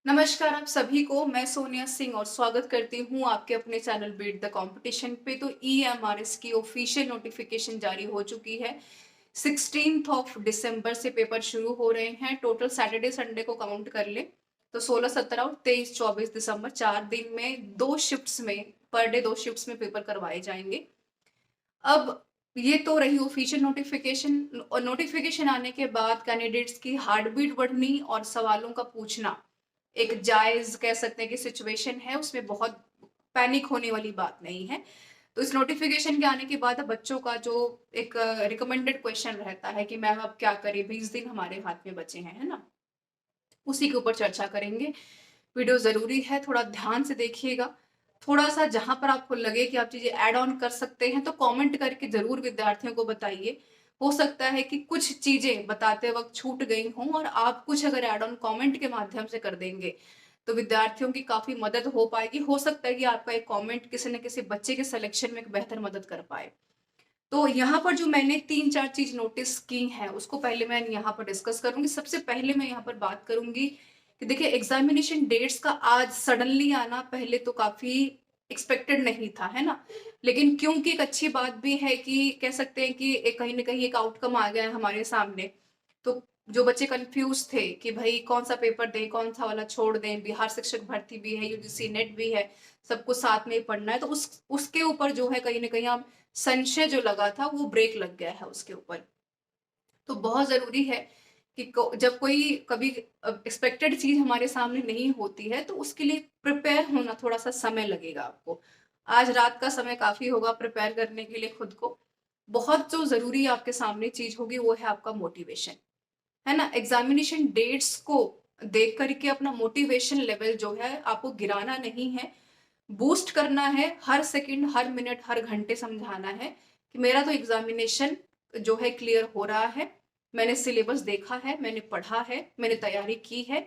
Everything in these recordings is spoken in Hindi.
नमस्कार आप सभी को। मैं सोनिया सिंह और स्वागत करती हूँ आपके अपने चैनल बीट द कंपटीशन पे। तो ईएमआरएस की ऑफिशियल नोटिफिकेशन जारी हो चुकी है। 16 दिसंबर से पेपर शुरू हो रहे हैं। टोटल सैटरडे संडे को काउंट कर ले तो 16, 17 और 23, 24 दिसंबर 4 दिन में 2 शिफ्ट्स में, पर डे 2 शिफ्ट्स में पेपर करवाए जाएंगे। अब ये तो रही ऑफिशियल नोटिफिकेशन। और नोटिफिकेशन आने के बाद कैंडिडेट्स की हार्ट बीट बढ़नी और सवालों का पूछना एक जायज कह सकते हैं कि सिचुएशन है, उसमें बहुत पैनिक होने वाली बात नहीं है। तो इस नोटिफिकेशन के आने के बाद अब बच्चों का जो एक रिकमेंडेड क्वेश्चन रहता है कि मैम अब क्या करें, 20 दिन हमारे हाथ में बचे हैं, है ना, उसी के ऊपर चर्चा करेंगे। वीडियो जरूरी है, थोड़ा ध्यान से देखिएगा। थोड़ा सा जहां पर आपको लगे कि आप चीजें ऐड ऑन कर सकते हैं तो कमेंट करके जरूर विद्यार्थियों को बताइए। हो सकता है कि कुछ चीजें बताते वक्त छूट गई हों और आप कुछ अगर ऐड ऑन कमेंट के माध्यम से कर देंगे तो विद्यार्थियों की काफी मदद हो पाएगी। हो सकता है कि आपका एक कमेंट किसी न किसी बच्चे के सिलेक्शन में एक बेहतर मदद कर पाए। तो यहाँ पर जो मैंने 3-4 चीज नोटिस की हैं उसको पहले मैं यहाँ पर डिस्कस करूंगी। सबसे पहले मैं यहाँ पर बात करूंगी कि देखिए, एग्जामिनेशन डेट्स का आज सडनली आना पहले तो काफी एक्सपेक्टेड नहीं था, है ना। लेकिन क्योंकि एक अच्छी बात भी है कि कह सकते हैं कि एक कहीं ना कहीं एक आउटकम आ गया है हमारे सामने। तो जो बच्चे कंफ्यूज थे कि भाई कौन सा पेपर दें, कौन सा वाला छोड़ दें, बिहार शिक्षक भर्ती भी है, यूजीसी नेट भी है, सबको साथ में ही पढ़ना है, तो उसके ऊपर जो है कहीं ना कहीं हम संशय जो लगा था वो ब्रेक लग गया है उसके ऊपर। तो बहुत जरूरी है कि जब कोई कभी एक्सपेक्टेड चीज हमारे सामने नहीं होती है तो उसके लिए प्रिपेयर होना थोड़ा सा समय लगेगा आपको। आज रात का समय काफी होगा प्रिपेयर करने के लिए खुद को। बहुत जो जरूरी आपके सामने चीज होगी वो है आपका मोटिवेशन, है ना। एग्जामिनेशन डेट्स को देख करके अपना मोटिवेशन लेवल जो है आपको गिराना नहीं है, बूस्ट करना है। हर सेकंड, हर मिनट, हर घंटे समझाना है कि मेरा तो एग्जामिनेशन जो है क्लियर हो रहा है, मैंने सिलेबस देखा है, मैंने पढ़ा है, मैंने तैयारी की है।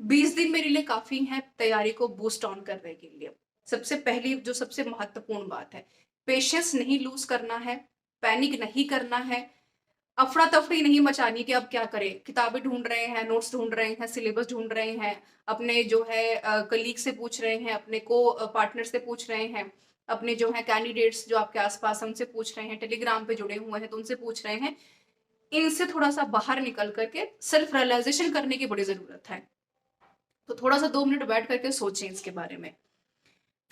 20 दिन मेरे लिए काफी है तैयारी को बूस्ट ऑन करने के लिए। सबसे पहली जो सबसे महत्वपूर्ण बात है, पेशेंस नहीं लूज करना है, पैनिक नहीं करना है, अफरा तफरी नहीं मचानी कि अब क्या करें। किताबें ढूंढ रहे हैं, नोट्स ढूंढ रहे हैं, सिलेबस ढूंढ रहे हैं, अपने जो है कलीग से पूछ रहे हैं, अपने को पार्टनर से पूछ रहे हैं, अपने जो है कैंडिडेट्स जो आपके आसपास हैं उनसे पूछ रहे हैं, टेलीग्राम पे जुड़े हुए हैं तो उनसे पूछ रहे हैं। इनसे थोड़ा सा बाहर निकल करके सेल्फ रियलाइजेशन करने की बड़ी जरूरत है। तो थोड़ा सा 2 मिनट बैठ करके सोचें इसके बारे में।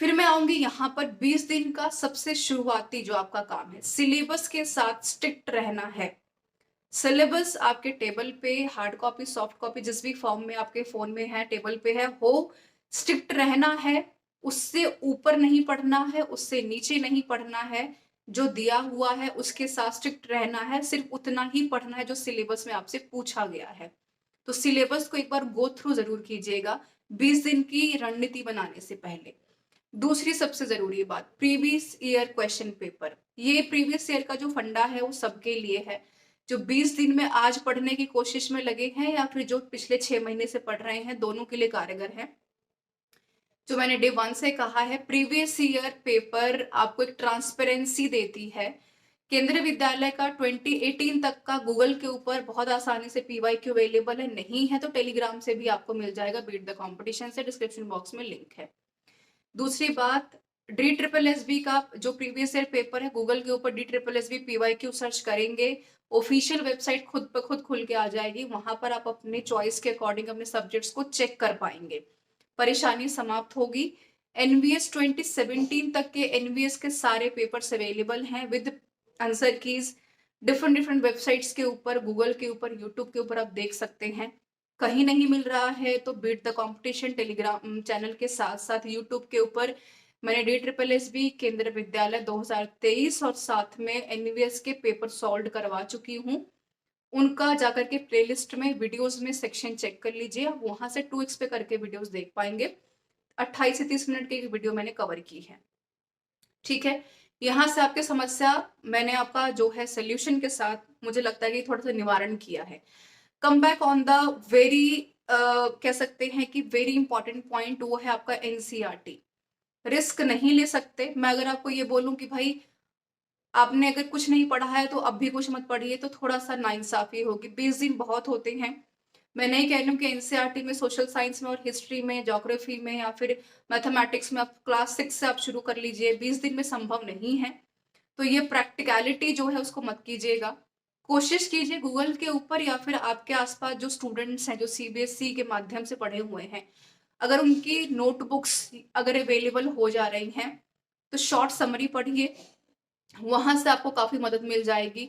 फिर मैं आऊंगी यहाँ पर 20 दिन का सबसे शुरुआती जो आपका काम है, सिलेबस के साथ स्ट्रिक्ट रहना है। सिलेबस आपके टेबल पे, हार्ड कॉपी, सॉफ्ट कॉपी, जिस भी फॉर्म में आपके फोन में है, टेबल पे है, हो स्ट्रिक्ट रहना है। उससे ऊपर नहीं पढ़ना है, उससे नीचे नहीं पढ़ना है। जो दिया हुआ है उसके साथ स्ट्रिक्ट रहना है, सिर्फ उतना ही पढ़ना है जो सिलेबस में आपसे पूछा गया है। तो सिलेबस को एक बार गो थ्रू जरूर कीजिएगा 20 दिन की रणनीति बनाने से पहले। दूसरी सबसे जरूरी बात, प्रीवियस ईयर क्वेश्चन पेपर। ये प्रीवियस ईयर का जो फंडा है वो सबके लिए है। जो 20 दिन में आज पढ़ने की कोशिश में लगे हैं या फिर जो पिछले 6 महीने से पढ़ रहे हैं, दोनों के लिए कारगर है। जो मैंने डे 1 से कहा है, प्रीवियस ईयर पेपर आपको एक ट्रांसपेरेंसी देती है। केंद्रीय विद्यालय का 2018 तक का गूगल के ऊपर बहुत आसानी से पीवाईक्यू अवेलेबल है, नहीं है तो टेलीग्राम से भी आपको मिल जाएगा, बीट द कंपटीशन से, डिस्क्रिप्शन बॉक्स में लिंक है। दूसरी बात, डी ट्रिपल एस बी का जो प्रीवियस ईयर पेपर है, गूगल के ऊपर D triple S B PYQ search करेंगे, ऑफिशियल वेबसाइट खुद ब खुद खुल के आ जाएगी, वहां पर आप अपने चॉइस के अकॉर्डिंग अपने सब्जेक्ट्स को चेक कर पाएंगे, परेशानी समाप्त होगी। एनवीएस 2017 तक के एनवीएस के सारे पेपर्स अवेलेबल हैं with answer keys, different different websites के ऊपर, गूगल के ऊपर, यूट्यूब के ऊपर आप देख सकते हैं। कहीं नहीं मिल रहा है तो beat the competition Telegram channel के साथ साथ यूट्यूब के ऊपर मैंने डी ट्रिपल एस बी, केंद्रीय विद्यालय 2023 और साथ में एनवीएस के पेपर सॉल्व करवा चुकी हूँ। उनका जाकर के प्लेलिस्ट में वीडियोस में सेक्शन चेक कर लीजिए, आप वहां से 2x पे करके वीडियोस देख पाएंगे। 28 से 30 मिनट की एक वीडियो मैंने कवर की है, ठीक है। यहाँ से आपकी समस्या मैंने आपका जो है सोल्यूशन के साथ मुझे लगता है कि थोड़ा सा निवारण किया है। Come back on the very कह सकते हैं कि वेरी इंपॉर्टेंट पॉइंट, वो है आपका एनसीईआरटी। रिस्क नहीं ले सकते। मैं अगर आपको ये बोलूं कि भाई आपने अगर कुछ नहीं पढ़ा है तो अब भी कुछ मत पढ़िए, तो थोड़ा सा नाइंसाफी होगी। 20 दिन बहुत होते हैं, मैं नहीं कह रही हूँ कि एनसीईआरटी में सोशल साइंस में और हिस्ट्री में, ज्योग्राफी में या फिर मैथमेटिक्स में आप क्लास 6 से आप शुरू कर लीजिए, 20 दिन में संभव नहीं है। तो ये प्रैक्टिकलिटी जो है उसको मत कीजिएगा। कोशिश कीजिए गूगल के ऊपर या फिर आपके आसपास जो स्टूडेंट्स हैं जो सीबीएसई के माध्यम से पढ़े हुए हैं, अगर उनकी नोटबुक्स अगर अवेलेबल हो जा रही हैं तो शॉर्ट समरी पढ़िए, वहां से आपको काफी मदद मिल जाएगी।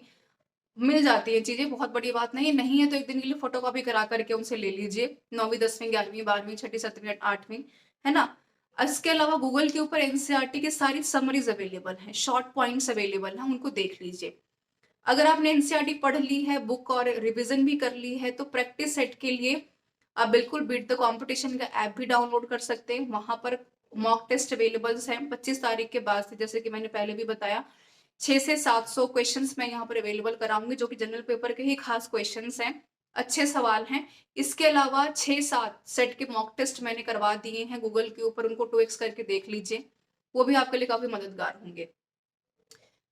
मिल जाती है चीजें, बहुत बड़ी बात नहीं है तो एक दिन के लिए फोटोकॉपी करा करके उनसे ले लीजिए, 9वीं 10वीं 11वीं 12वीं 6ठी 7वीं 8वीं, है ना। इसके अलावा गूगल के ऊपर एनसीईआरटी की सारी समरीज अवेलेबल हैं, शॉर्ट पॉइंट्स अवेलेबल हैं, उनको देख लीजिए। अगर आपने एनसीईआरटी पढ़ ली है बुक और रिवीजन भी कर ली है तो प्रैक्टिस सेट के लिए आप बिल्कुल बीट द कंपटीशन का ऐप भी डाउनलोड कर सकते हैं। वहां पर मॉक टेस्ट अवेलेबल हैं 25 तारीख के बाद से, जैसे कि मैंने पहले भी बताया 6 से 700 क्वेश्चंस मैं यहाँ पर अवेलेबल कराऊंगी, जो कि जनरल पेपर के ही खास क्वेश्चंस हैं, अच्छे सवाल हैं। इसके अलावा 6-7 सेट के मॉक टेस्ट मैंने करवा दिए हैं गूगल के ऊपर, उनको 2x करके देख लीजिए, वो भी आपके लिए काफी मददगार होंगे।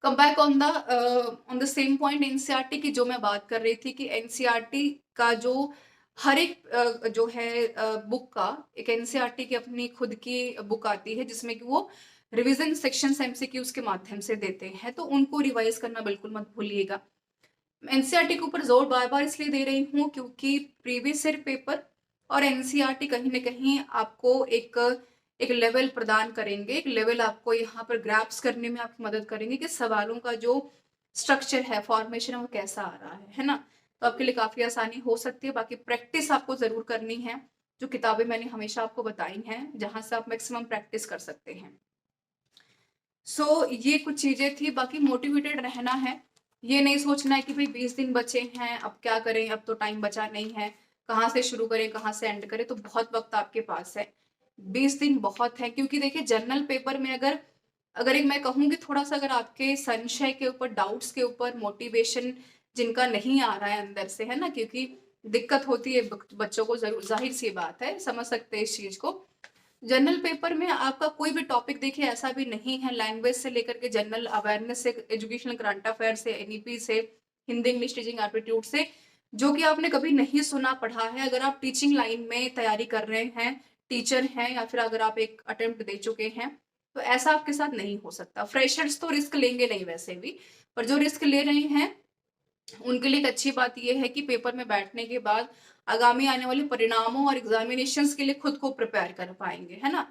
Come back on the same point NCERT की जो मैं बात कर रही थी कि एनसीईआरटी का जो हर एक जो है बुक का एक एनसीईआरटी की अपनी खुद की बुक आती है जिसमें कि वो रिवीजन सेक्शन एमसीक्यूज के माध्यम से देते हैं, तो उनको रिवाइज करना बिल्कुल मत भूलिएगा। एनसीईआरटी के ऊपर जोर बार बार इसलिए दे रही हूँ क्योंकि प्रीवियस ईयर पेपर और एनसीईआरटी कहीं ना कहीं आपको एक एक लेवल प्रदान करेंगे, एक लेवल आपको यहाँ पर ग्रैप्स करने में आपकी मदद करेंगे कि सवालों का जो स्ट्रक्चर है, फॉर्मेशन है, वो कैसा आ रहा है ना। तो आपके लिए काफी आसानी हो सकती है। बाकी प्रैक्टिस आपको जरूर करनी है, जो किताबें मैंने हमेशा आपको बताई हैं जहां से आप मैक्सिमम प्रैक्टिस कर सकते हैं। ये कुछ चीजें थी। बाकी मोटिवेटेड रहना है, ये नहीं सोचना है कि भाई 20 दिन बचे हैं अब क्या करें, अब तो टाइम बचा नहीं है, कहाँ से शुरू करें कहाँ से एंड करें। तो बहुत वक्त आपके पास है, 20 दिन बहुत है। क्योंकि देखिए जनरल पेपर में अगर अगर एक मैं कहूँ कि थोड़ा सा अगर आपके संशय के ऊपर, डाउट्स के ऊपर, मोटिवेशन जिनका नहीं आ रहा है अंदर से, है ना, क्योंकि दिक्कत होती है बच्चों को, जरूर जाहिर सी बात है, समझ सकते हैं इस चीज को। जनरल पेपर में आपका कोई भी टॉपिक देखिए ऐसा भी नहीं है, लैंग्वेज से लेकर के जनरल अवेयरनेस से, एजुकेशनल करंट अफेयर से, एनईपी से, हिंदी इंग्लिश टीचिंग एप्टीट्यूड से, जो कि आपने कभी नहीं सुना पढ़ा है। अगर आप टीचिंग लाइन में तैयारी कर रहे हैं, टीचर हैं, या फिर अगर आप एक अटेम्प्ट दे चुके हैं, तो ऐसा आपके साथ नहीं हो सकता। फ्रेशर्स तो रिस्क लेंगे नहीं वैसे भी, पर जो रिस्क ले रहे हैं उनके लिए एक अच्छी बात यह है कि पेपर में बैठने के बाद आगामी आने वाले परिणामों और एग्जामिनेशंस के लिए खुद को प्रिपेयर कर पाएंगे, है ना।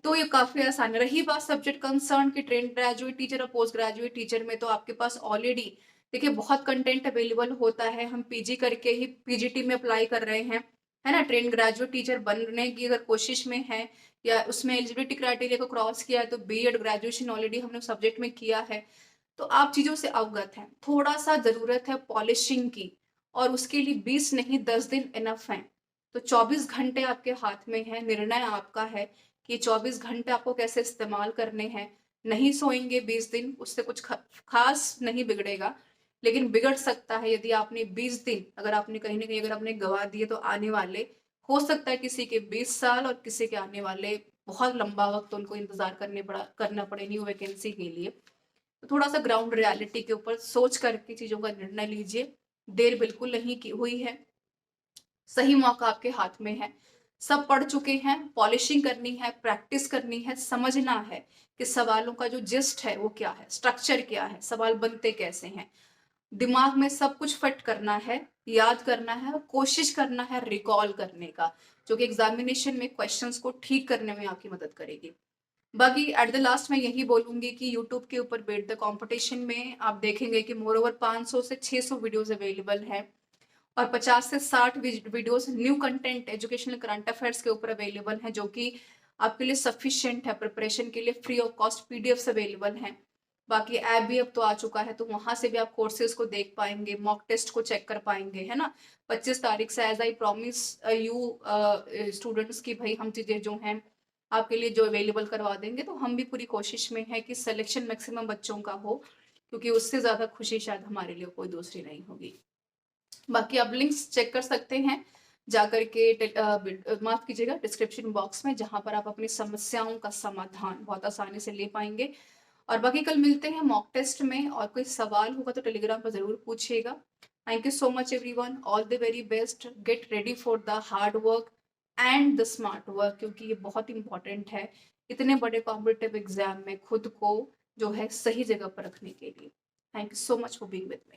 तो ये काफी आसान। रही बात सब्जेक्ट कंसर्न की ट्रेंड ग्रेजुएट टीचर और पोस्ट ग्रेजुएट टीचर में, तो आपके पास ऑलरेडी देखिए बहुत कंटेंट अवेलेबल होता है। हम पीजी करके ही पीजीटी में अप्लाई कर रहे हैं, है ना। ट्रेंड ग्रेजुएट टीचर बनने की अगर कोशिश में है या उसमें एलिजिबिलिटी क्राइटेरिया को क्रॉस किया है तो बीएड ग्रेजुएशन ऑलरेडी हमने सब्जेक्ट में किया है, तो आप चीजों से अवगत हैं। थोड़ा सा जरूरत है पॉलिशिंग की, और उसके लिए 20 नहीं 10 दिन इनफ हैं। तो 24 घंटे आपके हाथ में है, निर्णय आपका है कि 24 घंटे आपको कैसे इस्तेमाल करने हैं। नहीं सोएंगे 20 दिन, उससे कुछ खास नहीं बिगड़ेगा, लेकिन बिगड़ सकता है यदि आपने 20 दिन अगर आपने कहीं ना कहीं अगर आपने गवा दिए, तो आने वाले हो सकता है किसी के 20 साल और किसी के आने वाले बहुत लंबा वक्त उनको इंतजार करना पड़े न्यू वैकेंसी के लिए। तो थोड़ा सा ग्राउंड रियलिटी के ऊपर सोच करके चीजों का निर्णय लीजिए। देर बिल्कुल नहीं की हुई है, सही मौका आपके हाथ में है। सब पढ़ चुके हैं, पॉलिशिंग करनी है, प्रैक्टिस करनी है, समझना है कि सवालों का जो जिस्ट है वो क्या है, स्ट्रक्चर क्या है, सवाल बनते कैसे हैं। दिमाग में सब कुछ फिट करना है, याद करना है, कोशिश करना है रिकॉल करने का, जो कि एग्जामिनेशन में क्वेश्चंस को ठीक करने में आपकी मदद करेगी। बाकी एट द लास्ट मैं यही बोलूंगी कि यूट्यूब के ऊपर बेट द कंपटीशन में आप देखेंगे कि मोर ओवर 500 से 600 वीडियोस अवेलेबल है, और 50 से 60 videos new content educational current affairs के ऊपर अवेलेबल है, जो कि आपके लिए सफिशिएंट है प्रिपरेशन के लिए। Free of cost PDFs available हैं। बाकी ऐप भी अब तो आ चुका है, तो वहां से भी आप कोर्सेज को देख पाएंगे, मॉक टेस्ट को चेक कर पाएंगे, है ना। 25 तारीख से as I promise you students की भाई हम चीजें जो हैं आपके लिए जो अवेलेबल करवा देंगे। तो हम भी पूरी कोशिश में है कि सिलेक्शन मैक्सिमम बच्चों का हो, क्योंकि उससे ज्यादा खुशी शायद हमारे लिए कोई दूसरी नहीं होगी। बाकी आप लिंक्स चेक कर सकते हैं जाकर के, माफ कीजिएगा, डिस्क्रिप्शन बॉक्स में, जहां पर आप अपनी समस्याओं का समाधान बहुत आसानी से ले पाएंगे। और बाकी कल मिलते हैं मॉक टेस्ट में, और कोई सवाल होगा तो टेलीग्राम पर ज़रूर पूछिएगा। Thank you so much everyone, all the very best, get ready for the hard work and the smart work, क्योंकि ये बहुत इंपॉर्टेंट है इतने बड़े कॉम्पिटिटिव एग्जाम में खुद को जो है सही जगह पर रखने के लिए। Thank you so much for being with me.